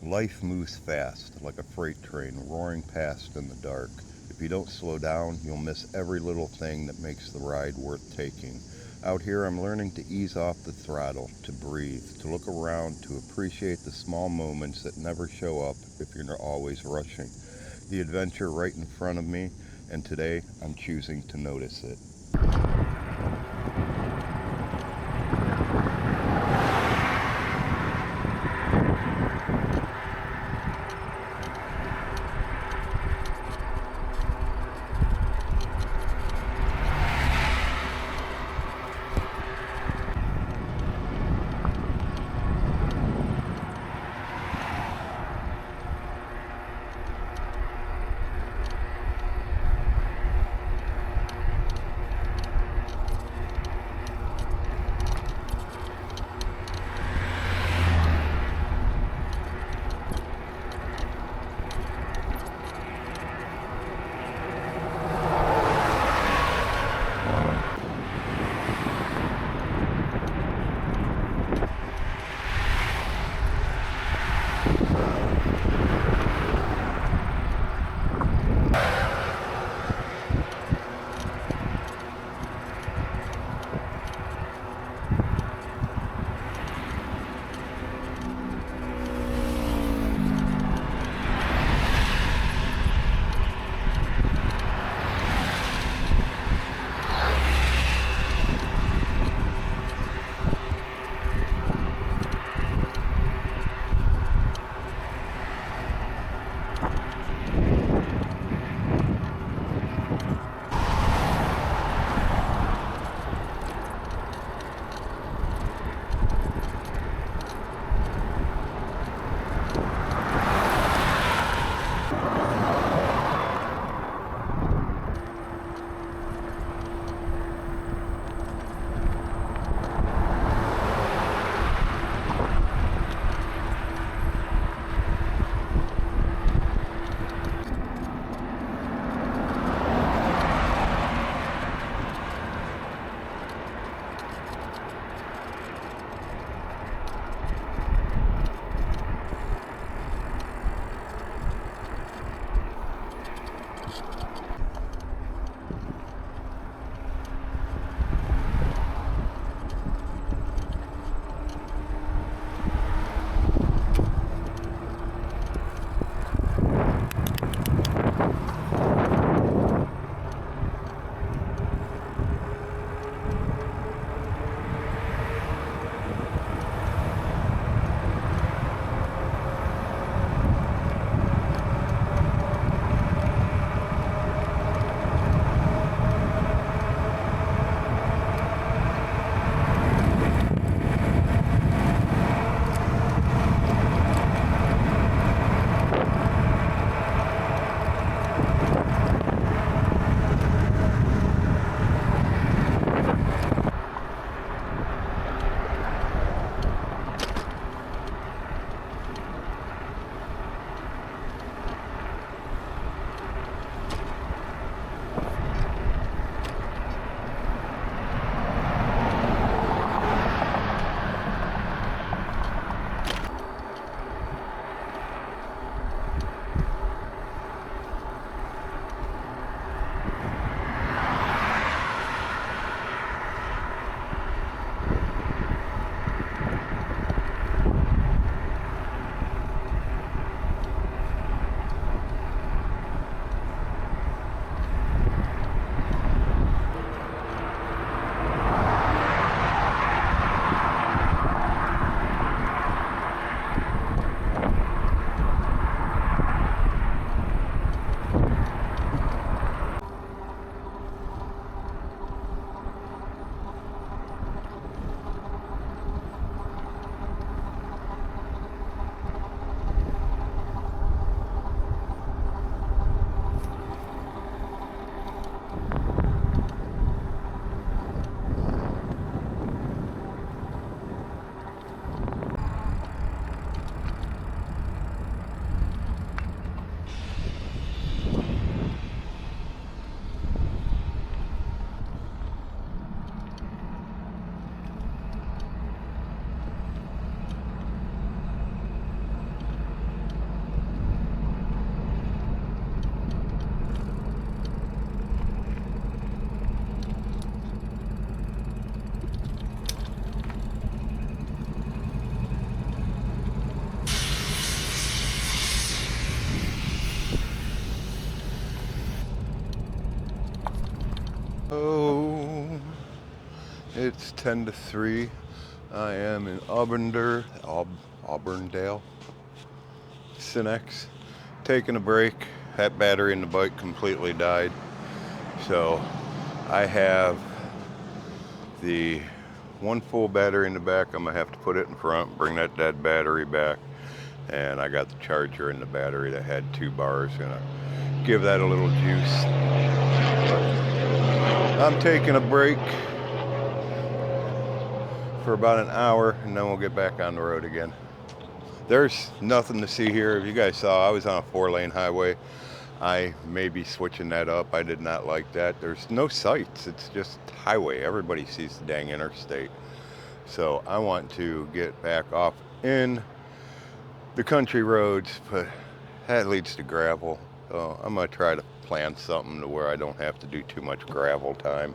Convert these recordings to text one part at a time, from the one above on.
Life moves fast, like a freight train roaring past in the dark. If you don't slow down, you'll miss every little thing that makes the ride worth taking. Out here, I'm learning to ease off the throttle, to breathe, to look around, to appreciate the small moments that never show up if you're not always rushing. The adventure right in front of me, and today I'm choosing to notice it. 10 to 3. I am in Auburndale, Cinex, taking a break. That battery in the bike completely died. So I have the one full battery in the back. I'm gonna have to put it in front, bring that dead battery back. And I got the charger in the battery that had 2 bars. Gonna give that a little juice. But I'm taking a break for about an hour, and then we'll get back on the road again. There's nothing to see here. If you guys saw, I was on a 4-lane highway. I may be switching that up. I did not like that. There's no sights. It's just highway. Everybody sees the dang interstate. So I want to get back off in the country roads, but that leads to gravel. So I'm gonna try to plan something to where I don't have to do too much gravel time.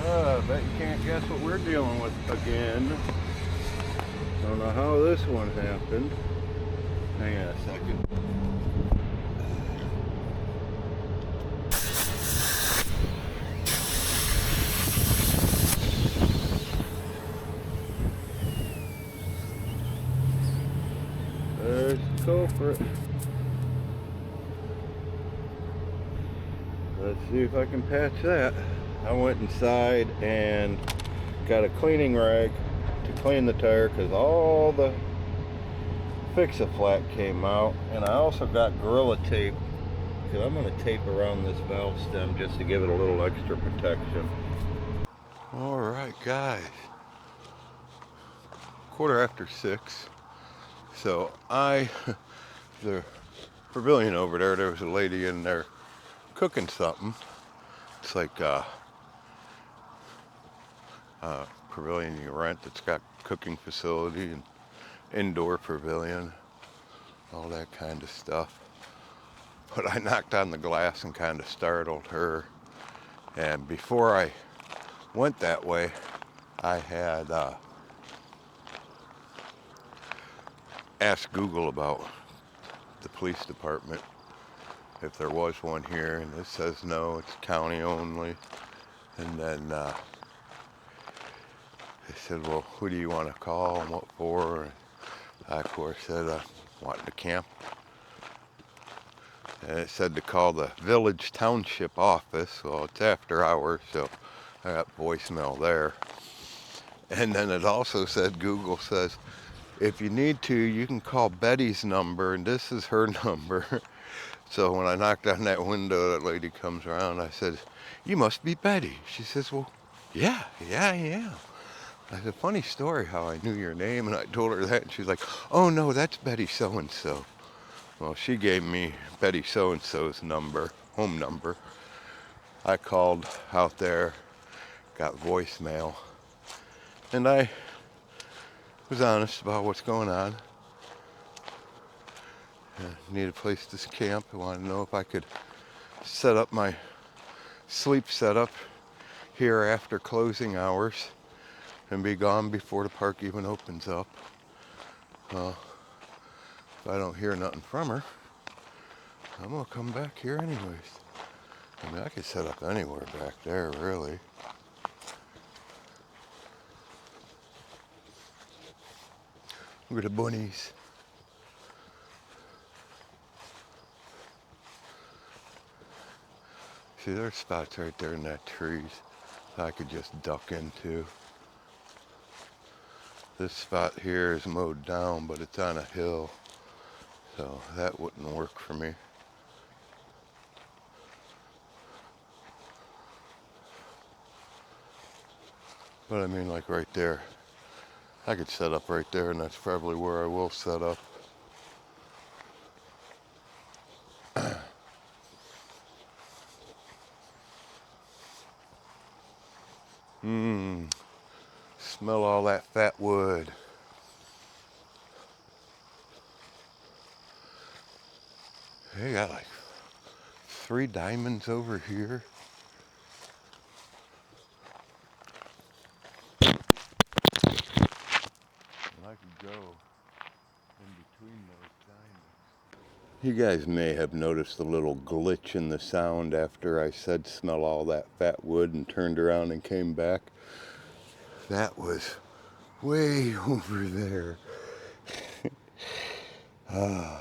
I bet you can't guess what we're dealing with again. Don't know how this one happened. Hang on a second. There's the culprit. Let's see if I can patch that. I went inside and got a cleaning rag to clean the tire because all the fix-a-flat came out, and I also got Gorilla Tape because I'm going to tape around this valve stem just to give it a little extra protection. Alright guys, 6:15. So the pavilion over there was a lady in there cooking something. It's like a pavilion you rent that's got cooking facility and indoor pavilion, all that kind of stuff. But I knocked on the glass and kind of startled her. And before I went that way, I had asked Google about the police department, if there was one here, and it says no, it's county only. And then they said, well, who do you want to call and what for? And I, of course, said I wanted to camp. And it said to call the village township office. Well, it's after hours, so I got voicemail there. And then it also said, Google says, if you need to, you can call Betty's number, and this is her number. So when I knocked on that window, that lady comes around. I said, you must be Betty. She says, well, yeah, I am. I said, funny story how I knew your name, and I told her that, and she's like, oh no, that's Betty so-and-so. Well, she gave me Betty so-and-so's number, home number. I called out there, got voicemail, and I was honest about what's going on. I need a place to camp. I wanted to know if I could set up my sleep setup here after closing hours and be gone before the park even opens up. If I don't hear nothing from her, I'm gonna come back here anyways. I mean, I could set up anywhere back there, really. Look at the bunnies. See, there's spots right there in that trees that I could just duck into. This spot here is mowed down, but it's on a hill, so that wouldn't work for me. But I mean, like right there, I could set up right there, and that's probably where I will set up. Smell all that fat wood. They got like 3 diamonds over here. And I could go in between those diamonds. You guys may have noticed a little glitch in the sound after I said smell all that fat wood and turned around and came back. That was way over there. My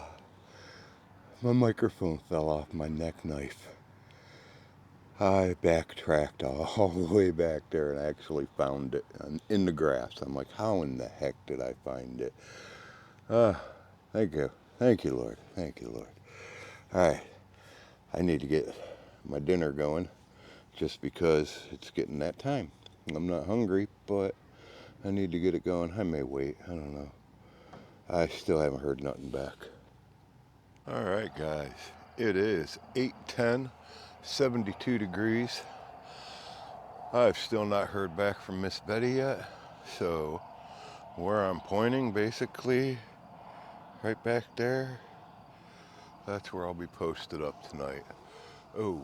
microphone fell off my neck knife. I backtracked all the way back there and actually found it in the grass. I'm like, how in the heck did I find it? Thank you. Thank you, Lord. Thank you, Lord. All right. I need to get my dinner going just because it's getting that time. I'm not hungry, but I need to get it going. I may wait. I don't know. I still haven't heard nothing back. All right, guys. It is 8:10, 72 degrees. I've still not heard back from Miss Betty yet. So where I'm pointing, basically, right back there, that's where I'll be posted up tonight. Oh,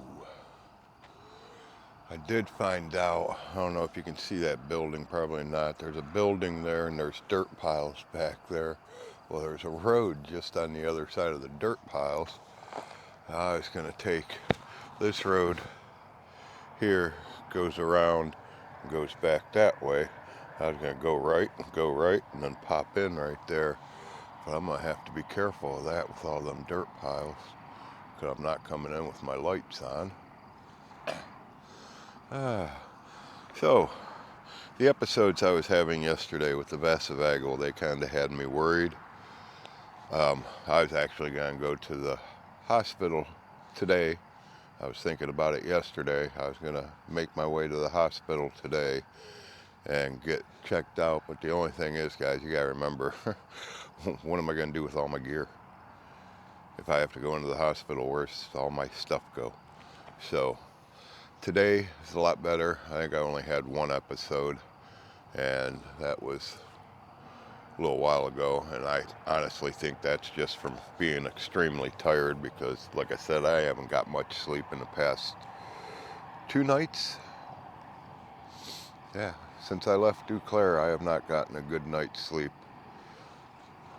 I did find out, I don't know if you can see that building, probably not. There's a building there and there's dirt piles back there. Well, there's a road just on the other side of the dirt piles. I was going to take this road here, goes around, and goes back that way. I was going to go right, and then pop in right there. But I'm going to have to be careful of that with all them dirt piles, because I'm not coming in with my lights on. So, the episodes I was having yesterday with the Vasovagal, they kind of had me worried. I was actually going to go to the hospital today. I was thinking about it yesterday. I was going to make my way to the hospital today and get checked out. But the only thing is, guys, you got to remember, what am I going to do with all my gear? If I have to go into the hospital, where's all my stuff go? So today is a lot better. I think I only had one episode, and that was a little while ago, and I honestly think that's just from being extremely tired because, like I said, I haven't got much sleep in the past 2 nights. Yeah, since I left Eau Claire, I have not gotten a good night's sleep.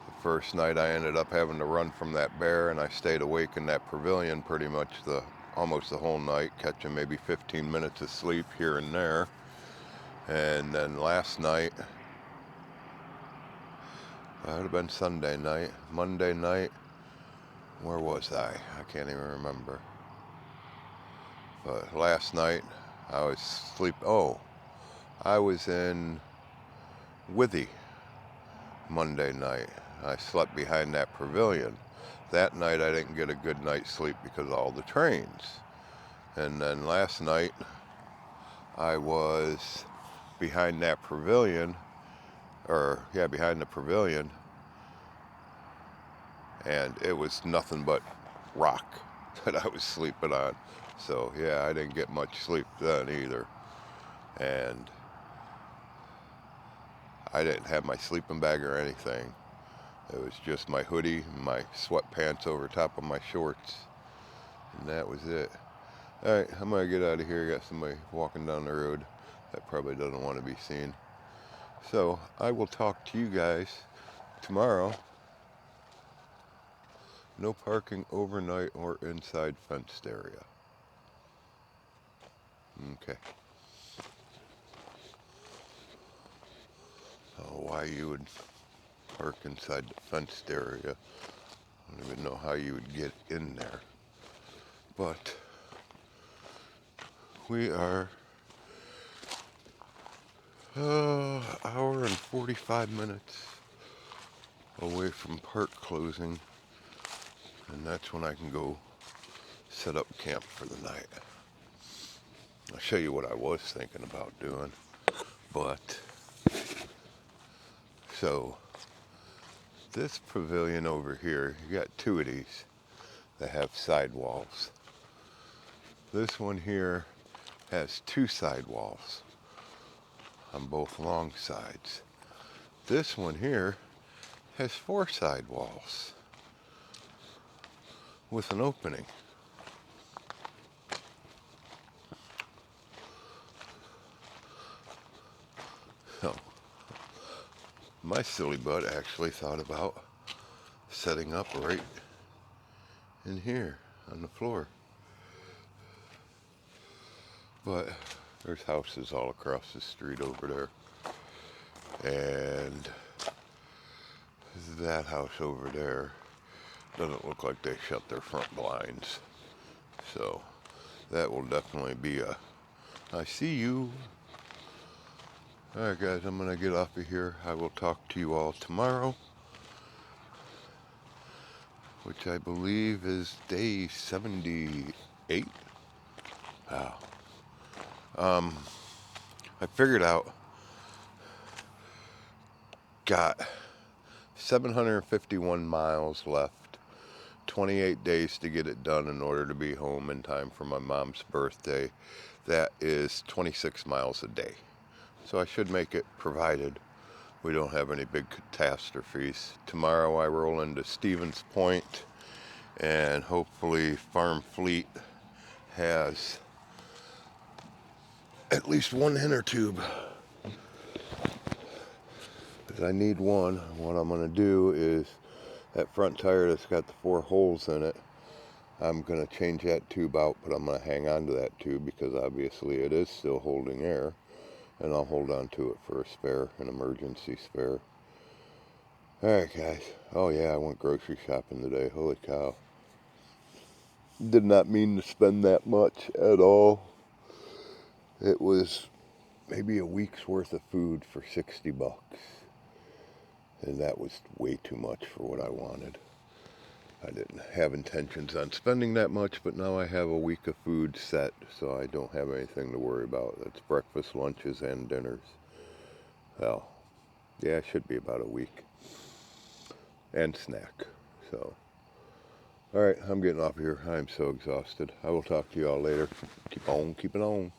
The first night I ended up having to run from that bear, and I stayed awake in that pavilion pretty much almost the whole night, catching maybe 15 minutes of sleep here and there. And then last night, it would have been Sunday night, Monday night, where was I? I can't even remember. But last night, I was in Withy Monday night. I slept behind that pavilion. That night I didn't get a good night's sleep because of all the trains. And then last night I was behind that pavilion, behind the pavilion, and it was nothing but rock that I was sleeping on. So yeah, I didn't get much sleep then either. And I didn't have my sleeping bag or anything. It was just my hoodie and my sweatpants over top of my shorts. And that was it. Alright, I'm going to get out of here. Got somebody walking down the road that probably doesn't want to be seen. So, I will talk to you guys tomorrow. No parking overnight or inside fenced area. Okay. Why you would park inside the fenced area, I don't even know how you would get in there. But we are hour and 45 minutes away from park closing, and that's when I can go set up camp for the night. I'll show you what I was thinking about doing. But so this pavilion over here, you got 2 of these that have sidewalls. This one here has 2 sidewalls on both long sides. This one here has 4 sidewalls with an opening. So my silly butt actually thought about setting up right in here on the floor. But there's houses all across the street over there. And that house over there doesn't look like they shut their front blinds. So that will definitely be a, I see you. Alright guys, I'm going to get off of here. I will talk to you all tomorrow, which I believe is day 78. Wow. I figured out, got 751 miles left, 28 days to get it done in order to be home in time for my mom's birthday. That is 26 miles a day. So I should make it, provided we don't have any big catastrophes. Tomorrow I roll into Stevens Point, and hopefully Farm Fleet has at least one inner tube. Because I need one. What I'm going to do is that front tire that's got the 4 holes in it, I'm going to change that tube out, but I'm going to hang on to that tube because obviously it is still holding air. And I'll hold on to it for a spare, an emergency spare. Alright guys. Oh yeah, I went grocery shopping today. Holy cow. Did not mean to spend that much at all. It was maybe a week's worth of food for 60 bucks. And that was way too much for what I wanted. I didn't have intentions on spending that much, but now I have a week of food set, so I don't have anything to worry about. That's breakfast, lunches, and dinners. Well, yeah, it should be about a week. And snack. So, alright, I'm getting off of here. I'm so exhausted. I will talk to you all later. Keep on keeping on.